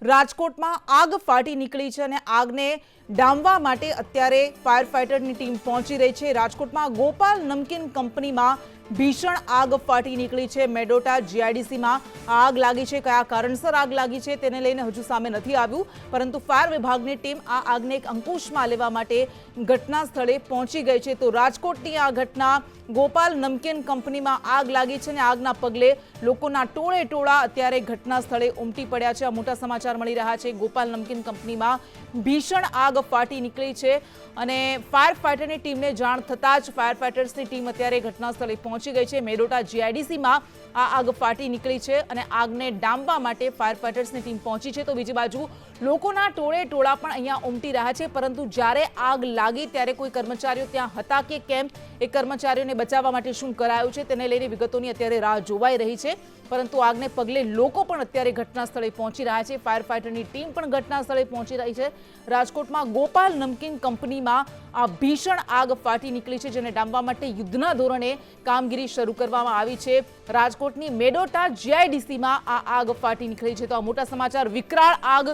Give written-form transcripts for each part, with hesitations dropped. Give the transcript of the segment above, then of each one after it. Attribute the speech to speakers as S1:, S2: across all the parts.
S1: રાજકોટમાં આગ ફાટી નીકળી છે અને આગને ડામવા માટે અત્યારે ફાયર ફાઇટરની ટીમ પહોંચી રહી છે। રાજકોટમાં ગોપાલ નમકીન કંપનીમાં ભીષણ આગ ફાટી નીકળી છે। મેડોટા જીઆઈડીસીમાં આગ લાગી છે। કયા કારણસર આગ લાગી છે તેને લઈને હજુ સામે નથી આવ્યું, પરંતુ ફાયર વિભાગની ટીમ આ આગને એક અંકુશમાં લેવા માટે ઘટના સ્થળે પહોંચી ગઈ છે। તો રાજકોટની આ ઘટના, ગોપાલ નમકીન કંપનીમાં આગ લાગી છે અને આગના પગલે લોકોના ટોળે ટોળા અત્યારે ઘટના સ્થળે ઉમટી પડ્યા છે। આ મોટા સમાચાર મળી રહ્યા છે। ગોપાલ નમકીન કંપનીમાં ભીષણ આગ ફાટી નીકળી છે અને ફાયર ફાઇટરની ટીમને જાણ થતાં જ ફાયર ફાઇટર્સની ટીમ અત્યારે ઘટના સ્થળે પહોંચી ગઈ છે। મેડોટા જીઆઈડીસીમાં આ આગ ફાટી નીકળી છે અને આગને ડામવા માટે ફાયર ફાઇટર્સની ટીમ પહોંચી છે। તો બીજી બાજુ લોકોના ટોળે ટોળા પણ અહીંયા ઉમટી રહ્યા છે, પરંતુ જ્યારે આગ લાગી ત્યારે કોઈ કર્મચારીઓ ત્યાં હતા કે કેમ, એ કર્મચારીઓને બચાવવા માટે શું કરાયું છે તેને લઈને વિગતોની અત્યારે રાહ જોવાઈ રહી છે। પરંતુ આગને પગલે લોકો પણ અત્યારે ઘટના સ્થળે પહોંચી રહ્યા છે, ફાયર ફાઇટરની ટીમ પણ ઘટના સ્થળે પહોંચી રહી છે। રાજકોટમાં ગોપાલ નમકીન કંપનીમાં આ ભીષણ આગ ફાટી નીકળી છે, જેને ડામવા માટે યુદ્ધના ધોરણે કામગીરી શરૂ કરવામાં આવી છે। રાજકોટની મેડોટા જીઆઈડીસીમાં આ આગ ફાટી નીકળી છે। તો આ મોટા સમાચાર, વિકરાળ આગ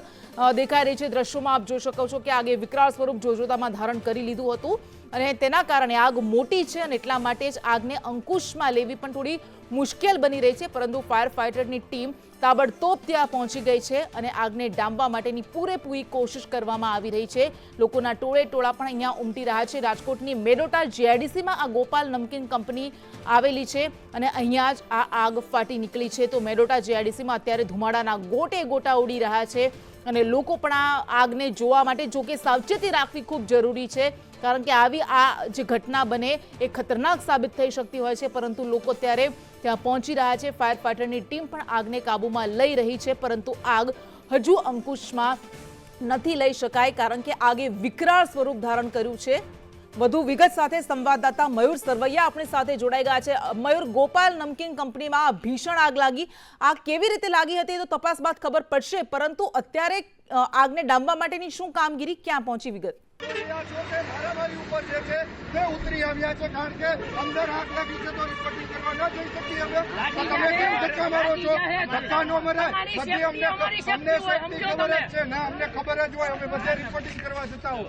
S1: દેખાઈ રહી છે। દ્રશ્યોમાં આપ જોઈ શકો છો કે આગે વિકરાળ સ્વરૂપ જોતજોતામાં ધારણ કરી લીધું હતું અને તેના કારણે આગ મોટી છે અને એટલા માટે જ આગને અંકુશમાં લેવી પણ થોડી મુશ્કેલ બની રહી છે, પરંતુ ફાયર ફાઇટરની ટીમ તાબડતોબ ત્યાં પહોંચી ગઈ છે અને આગને ડામવા માટેની પૂરેપૂરી કોશિશ કરવામાં આવી રહી છે। લોકોના ટોળે ટોળા પણ અહીંયા ઉમટી રહ્યા છે। રાજકોટની મેડોટા જીઆઈડીસીમાં આ ગોપાલ નમકીન કંપની આવેલી છે અને અહીંયા જ આ આગ ફાટી નીકળી છે। તો મેડોટા જીઆઈડીસીમાં અત્યારે ધુમાડાના ગોટે ગોટા ઉડી રહ્યા છે અને લોકો પણ આ આગને જોવા માટે, જોકે સાવચેતી રાખવી ખૂબ જરૂરી છે, કારણ કે આવી આ જે ઘટના બને એ ખતરનાક સાબિત થઈ શકતી હોય છે, પરંતુ લોકો ત્યારે ત્યાં પહોંચી રહ્યા છે। ફાયર ફાઇટરની ટીમ પણ આગને કાબૂમાં લઈ રહી છે, પરંતુ આગ હજુ અંકુશમાં નથી લઈ શકાય, કારણ કે આગે વિકરાળ સ્વરૂપ ધારણ કર્યું છે। વધુ વિગત સાથે સંવાદદાતા મયુર સરવૈયા આપણી સાથે જોડાઈ ગયા છે। મયુર, ગોપાલ નમકીન કંપનીમાં ભીષણ આગ લાગી, આગ કેવી રીતે લાગી હતી તો તપાસ બાદ ખબર પડશે, પરંતુ અત્યારે આગને ડામવા માટેની શું કામગીરી, ક્યાં પહોંચી વિગત?
S2: મારામારી ઉપર જે છે તે ઉતરી આવ્યા છે, કારણ કે અંદર આગ લાગી છે તો રિપોર્ટિંગ કરવા ન જઈ શકીએ અમે। તમે કેમ ધક્કા મારો છો? ધક્કા ન મરાય, બધી અમને સેફટી ખબર જ છે ના, અમને ખબર જ હોય, અમે બધે રિપોર્ટિંગ કરવા જતા હો।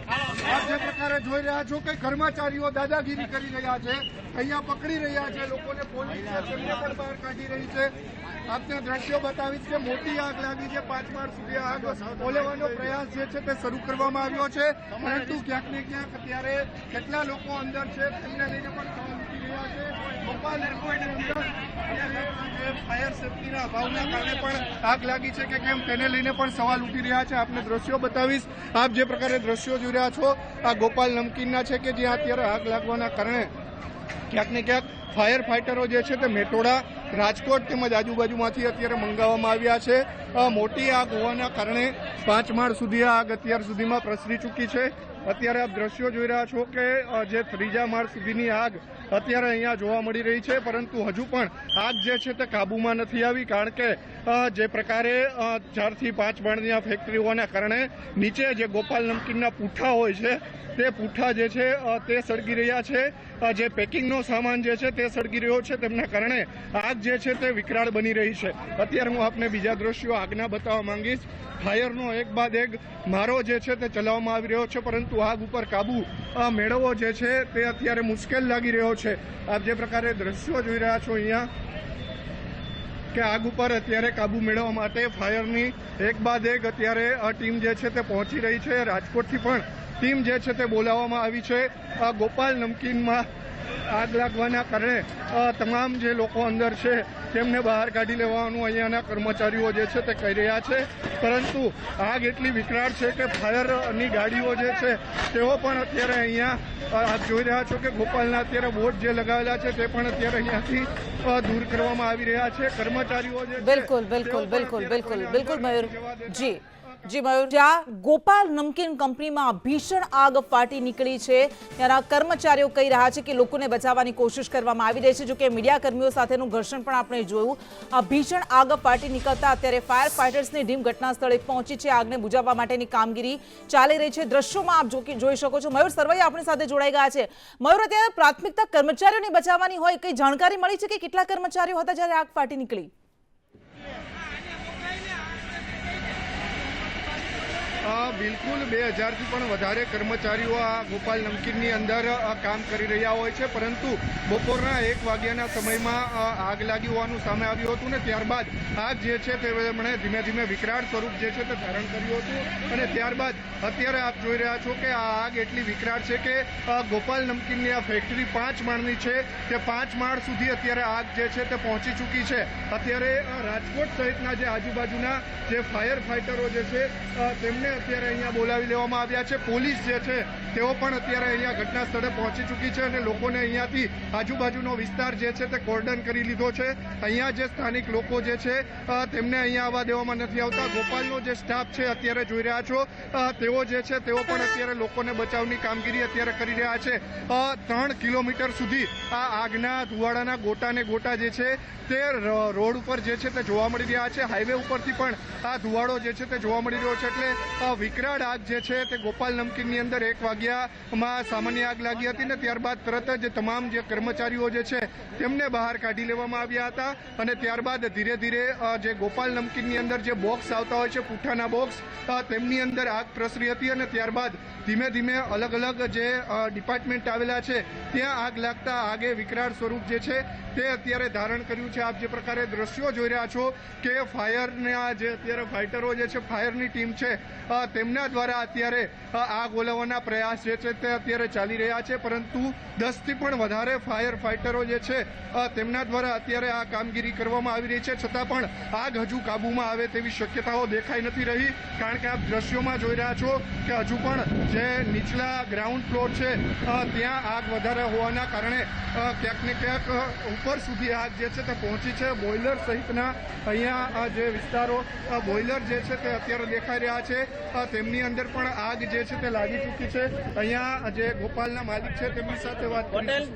S2: આપ જે પ્રકારે જોઈ રહ્યા છો કે કર્મચારીઓ દાદાગીરી કરી રહ્યા છે, અહીંયા પકડી રહ્યા છે લોકોને, પોલીસ છે તેમને પણ બહાર કાઢી રહી છે। આપને દ્રશ્યો બતાવીશ કે મોટી આગ લાગી છે, 5 માળ સુધી આગ ઓલવવાનો પ્રયાસ જે છે તે શરૂ કરવામાં આવ્યો છે, પરંતુ ક્યાંક ને ક્યાંક અત્યારે કેટલા લોકો અંદર છે તેમને લઈને પણ સવાલ ઉઠી રહ્યા છે। ગોપાલ નમકીનની અંદર ફાયર સેફટીના અભાવના કારણે પણ આગ લાગી છે કે કેમ તેને લઈને પણ સવાલ ઉઠી રહ્યા છે। આપને દ્રશ્યો બતાવીશ, આપ જે પ્રકારે દ્રશ્યો જોઈ રહ્યા છો આ ગોપાલ નમકીનના છે કે જ્યાં અત્યારે આગ લાગવાના કારણે ક્યાંક ને ક્યાંક ફાયર ફાઇટરો જે છે તે મેટોડા, રાજકોટ તેમજ આજુબાજુમાંથી અત્યારે મંગાવવામાં આવ્યા છે। મોટી આગ હોવાના કારણે 5 માળ સુધી આ આગ અત્યાર સુધીમાં પ્રસરી ચૂકી છે। અત્યારે આપ દ્રશ્યો જોઈ રહ્યા છો કે જે 3જા માળ સુધીની આગ અત્યારે અહીંયા જોવા મળી રહી છે, પરંતુ હજુ પણ આગ જે છે તે કાબૂમાં નથી આવી, કારણ કે જે પ્રકારે 4 થી 5 માળની આ ફેક્ટરી હોવાના કારણે નીચે જે ગોપાલ નમકીનના પૂઠા હોય છે તે પૂઠા જે છે તે સળગી રહ્યા છે, જે પેકિંગનો સામાન જે છે તે સળગી રહ્યો છે, તેમના કારણે આગ જે છે તે વિકરાળ બની રહી છે। અત્યારે હું આપને બીજા દ્રશ્યો આગના બતાવવા માંગીશ। ફાયરનો એક બાદ એક મારો જે છે તે ચલાવવામાં આવી રહ્યો છે, પરંતુ આગ ઉપર કાબુ મેળવવો જે છે તે અત્યારે મુશ્કેલ લાગી રહ્યો છે। આપ જે પ્રકારે દ્રશ્યો જોઈ રહ્યા છો અહીંયા કે આગ ઉપર અત્યારે કાબુ મેળવવા માટે ફાયરની એક બાદ એક અત્યારે ટીમ જે છે તે પહોંચી રહી છે। રાજકોટથી પણ ટીમ જે છે તે બોલાવવામાં આવી છે। ગોપાલ નમકીનમાં આગ લાગવાના કારણે તમામ જે લોકો અંદર છે તેમને બહાર કાઢી લેવાનું અહીંયાના કર્મચારીઓ જે છે તે કહી રહ્યા છે, પરંતુ આગ એટલી વિકરાળ છે કે ફાયરની ગાડીઓ જે છે તેઓ પણ અત્યારે અહીંયા આપ જોઈ રહ્યા છો કે ગોપાલના અત્યારે બોર્ડ જે લગાવેલા છે તે પણ અત્યારે અહીંયાથી દૂર કરવામાં આવી રહ્યા છે। કર્મચારીઓ જે
S1: બિલકુલ બિલકુલ બિલકુલ બિલકુલ બિલકુલ મયુર જી મયુર, જ્યાં ગોપાલ નમકીન કંપનીમાં ભીષણ આગ ફાટી નીકળી છે ત્યાંના કર્મચારીઓ કહી રહ્યા છે કે લોકોને બચાવવાની કોશિશ કરવામાં આવી રહી છે, જોકે મીડિયા કર્મીઓ સાથેનું ઘર્ષણ પણ આપણે જોયું। આ ભીષણ આગ ફાટી નીકળતા અત્યારે ફાયર ફાઇટર્સની ટીમ ઘટના સ્થળે પહોંચી છે, આગને બુઝાવવા માટેની કામગીરી ચાલી રહી છે। દ્રશ્યોમાં આપ જોઈ શકો છો। મયુર સરવૈયા આપણી સાથે જોડાઈ ગયા છે। મયુર, અત્યારે પ્રાથમિકતા કર્મચારીઓને બચાવવાની હોય, કઈ જાણકારી મળી છે કે કેટલા કર્મચારીઓ હતા જ્યારે આગ ફાટી નીકળી?
S2: બિલકુલ 2000થી પણ વધારે કર્મચારીઓ આ ગોપાલ નમકીનની અંદર કામ કરી રહ્યા હોય છે, પરંતુ બપોરના 1 વાગ્યાના સમયમાં આગ લાગી હોવાનું સામે આવ્યું હતું ને ત્યારબાદ આગ જે છે તે તેમણે ધીમે ધીમે વિકરાળ સ્વરૂપ જે છે તે ધારણ કર્યું હતું અને ત્યારબાદ અત્યારે આપ જોઈ રહ્યા છો કે આ આગ એટલી વિકરાળ છે કે ગોપાલ નમકીનની આ ફેક્ટરી 5 માળની છે તે 5 માળ સુધી અત્યારે આગ જે છે તે પહોંચી ચૂકી છે। અત્યારે રાજકોટ સહિતના જે આજુબાજુના જે ફાયર ફાઇટરો જે છે તેમને અત્યારે અહીંયા બોલાવી લેવામાં આવ્યા છે। પોલીસ જે છે તેઓ પણ અત્યારે અહીંયા ઘટના સ્થળે પહોંચી ચૂકી છે અને લોકોને અહીંયાથી આજુબાજુનો વિસ્તાર જે છે તે કોર્ડન કરી લીધો છે। અહીંયા જે સ્થાનિક લોકો જે છે તેમને અહીંયા આવવા દેવામાં નથી આવતા। ગોપાલનો જે સ્ટાફ છે અત્યારે જોઈ રહ્યા છો તેઓ જે છે તેઓ પણ અત્યારે લોકોને બચાવની કામગીરી અત્યારે કરી રહ્યા છે। 3 કિલોમીટર સુધી આ આગના ધુવાડાના ગોટા ને ગોટા જે છે તે રોડ ઉપર જે છે તે જોવા મળી રહ્યા છે। હાઈવે ઉપરથી પણ આ ધુવાડો જે છે તે જોવા મળી રહ્યો છે। એટલે વિકરાળ આગ જે છે તે ગોપાલ નમકીનની અંદર 1 વાગ્યામાં સામાન્ય આગ લાગી હતી ને ત્યારબાદ તરત જ તમામ જે કર્મચારીઓ જે છે તેમને બહાર કાઢી લેવામાં આવ્યા હતા અને ત્યારબાદ ધીરે ધીરે જે ગોપાલ નમકીનની અંદર જે બોક્સ આવતા હોય છે પૂઠાના બોક્સ તેમની અંદર આગ પ્રસરી હતી અને ત્યારબાદ ધીમે ધીમે અલગ અલગ જે ડિપાર્ટમેન્ટ આવેલા છે ત્યાં આગ લાગતા આગે વિકરાળ સ્વરૂપ જે છે તે અત્યારે ધારણ કર્યું છે। આપ જે પ્રકારે દ્રશ્યો જોઈ રહ્યા છો કે ફાયરના જે અત્યારે ફાઇટરો જે છે ફાયરની ટીમ છે તેમના દ્વારા અત્યારે આગ ઓલવવાના પ્રયાસ જે છે તે અત્યારે ચાલી રહ્યા છે, પરંતુ 10થી પણ વધારે ફાયર ફાઇટરો જે છે તેમના દ્વારા અત્યારે આ કામગીરી કરવામાં આવી રહી છે, છતાં પણ આગ હજુ કાબૂમાં આવે તેવી શક્યતાઓ દેખાઈ નથી રહી। કારણ કે આપ દ્રશ્યોમાં જોઈ રહ્યા છો કે હજુ પણ જે નીચલા ગ્રાઉન્ડ ફ્લોર છે ત્યાં આગ વધારે હોવાના કારણે ક્યાંક ને ક્યાંક ઉપર સુધી આગ જે છે તે પહોંચી છે। બોઇલર સહિતના અહીંયા જે વિસ્તારો બોઇલર જે છે તે અત્યારે દેખાઈ રહ્યા છે તેમની અંદર પણ આગ જે છે તે લાગી ચૂકી છે। અહીંયા જે ગોપાલના માલિક છે તેમની સાથે વાત કરી।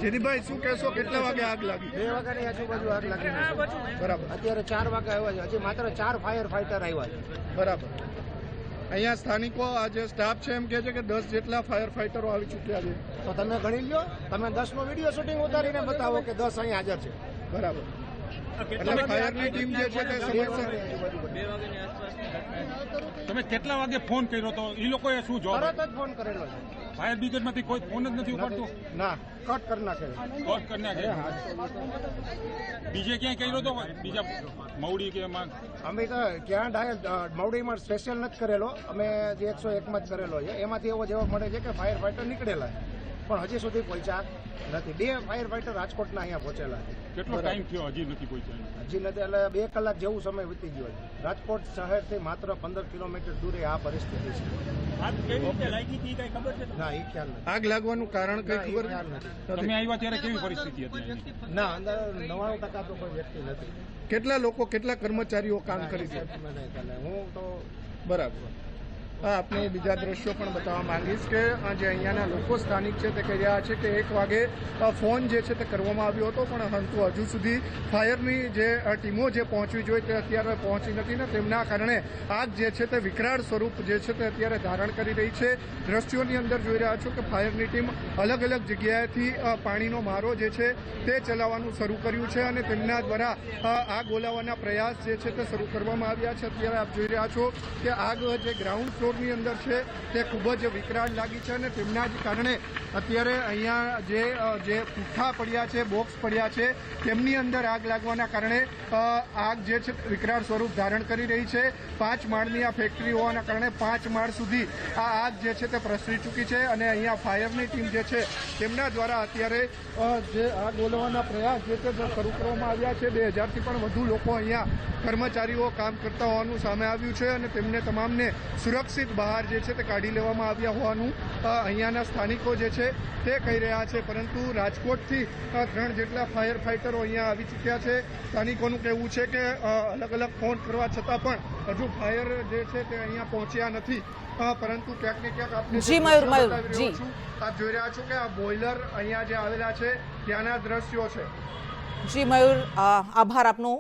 S2: જયદીપભાઈ શું કહેશો, કેટલા વાગે આગ લાગી?
S3: 2 વાગ્યાની આજુબાજુ આગ લાગી।
S2: બરાબર,
S3: અત્યારે 4 વાગે આવ્યા છે, હજી માત્ર 4 ફાયર ફાઈટર આવ્યા છે।
S2: બરાબર। અહીંયા સ્થાનિકો આ જે સ્ટાફ છે એમ કહે છે કે 10 જેટલા ફાયર ફાઈટરો આવી ચૂક્યા છે।
S3: તો તમે ગણી લ્યો, તમે 10 નો વિડીયો શૂટિંગ ઉતારીને બતાવો કે 10 અહીં હાજર છે।
S2: બરાબર, એટલે ફાયરની ટીમ જે છે તે સમયસર
S4: તમે કેટલા વાગે ફોન કર્યો તો એ લોકોએ શું જવાબ?
S3: તરત જ ફોન કરેલો છે।
S4: ફાયર બ્રિગેડમાંથી કોઈ ફોન જ નથી ઉપાડતું?
S3: ના, કટ કરી નાખે।
S4: કોલ કરી નાખે। બીજે ક્યાંય કર્યો તો? બીજા મવડી કે એમાં?
S3: અમે તો ક્યાં ડાયલ મવડીમાં સ્પેશિયલ નથી કરેલો, અમે જે 101 માં જ કરેલો છે। એમાંથી એવો જવાબ મળે છે કે ફાયર ફાઈટર નીકળેલા છે, પણ હજી સુધી પહોંચ્યા નથી। 2 ફાયર ફાઈટર રાજકોટના અહીંયા પહોંચેલા છે।
S4: કેટલો ટાઈમ થયો હજી નથી પહોંચ્યા?
S3: હજી નથી, એટલે 2 કલાક જેવું સમય વીતી ગયો છે। રાજકોટ શહેરથી માત્ર 15 કિલોમીટર દૂરે આ પરિસ્થિતિ છે। ના, એ ખ્યાલ નથી।
S2: આગ લાગવાનું કારણ કઈ ખબર
S4: તમે આવ્યા ત્યારે કેવી પરિસ્થિતિ હતી?
S3: ના, અંદર 99% તો કોઈ વ્યક્તિ નથી।
S2: કેટલા લોકો કેટલા કર્મચારીઓ કામ કરી છે?
S3: હું તો
S2: બરાબર। આપને બીજા દ્રશ્યો પણ બતાવવા માંગીશ કે જે અહીંયાના લોકો સ્થાનિક છે તે કહી રહ્યા છે કે 1 વાગે ફોન જે છે તે કરવામાં આવ્યો હતો, પણ પરંતુ હજુ સુધી ફાયરની જે ટીમો જે પહોંચવી જોઈએ તે અત્યારે પહોંચી નથી ને તેમના કારણે આગ જે છે તે વિકરાળ સ્વરૂપ જે છે તે અત્યારે ધારણ કરી રહી છે। દ્રશ્યોની અંદર જોઈ રહ્યા છો કે ફાયરની ટીમ અલગ અલગ જગ્યાએથી પાણીનો મારો જે છે તે ચલાવવાનું શરૂ કર્યું છે અને તેમના દ્વારા આગ ઓલાવવાના પ્રયાસ જે છે તે શરૂ કરવામાં આવ્યા છે। અત્યારે આપ જોઈ રહ્યા છો કે આગ જે ગ્રાઉન્ડ ફ્લોર ની અંદર છે તે ખૂબ જ વિકરાળ લાગી છે અને તેમના જ કારણે અત્યારે અહીંયા જે પૂઠા પડ્યા છે, બોક્સ પડ્યા છે, તેમની અંદર આગ લાગવાના કારણે આગ જે છે વિકરાળ સ્વરૂપ ધારણ કરી રહી છે। 5 માળની આ ફેક્ટરી હોવાના કારણે 5 માળ સુધી આ આગ જે છે તે પ્રસરી ચૂકી છે અને અહીંયા ફાયરની ટીમ જે છે તેમના દ્વારા અત્યારે જે આગ ઓલવવાના પ્રયાસ જે છે તે શરૂ કરવામાં આવ્યા છે। 2000થી પણ વધુ લોકો અહીંયા કર્મચારીઓ કામ કરતા હોવાનું સામે આવ્યું છે અને તેમને તમામને સુરક્ષિત બહાર જે છે તે કાઢી લેવામાં આવ્યા હોવાનું અહીંયાના સ્થાનિકો જે છે તે કહી રહ્યા છે, પરંતુ રાજકોટથી 3 જેટલા ફાયર ફાઇટરો અહીંયા આવી ચૂક્યા છે। સ્થાનિકોનું કહેવું છે કે અલગ અલગ ફોન કરવા છતાં પણ હજુ ફાયર જે છે તે અહીંયા પહોંચ્યા નથી, પરંતુ ક્યાંક ને ક્યાંક આપણે
S1: જી મયુર જી
S2: આપ જોઈ રહ્યા છો કે આ બોઇલર અહીંયા જે આવેલા છે ત્યાંના દ્રશ્યો છે।
S1: જી મયુર, આભાર આપનો।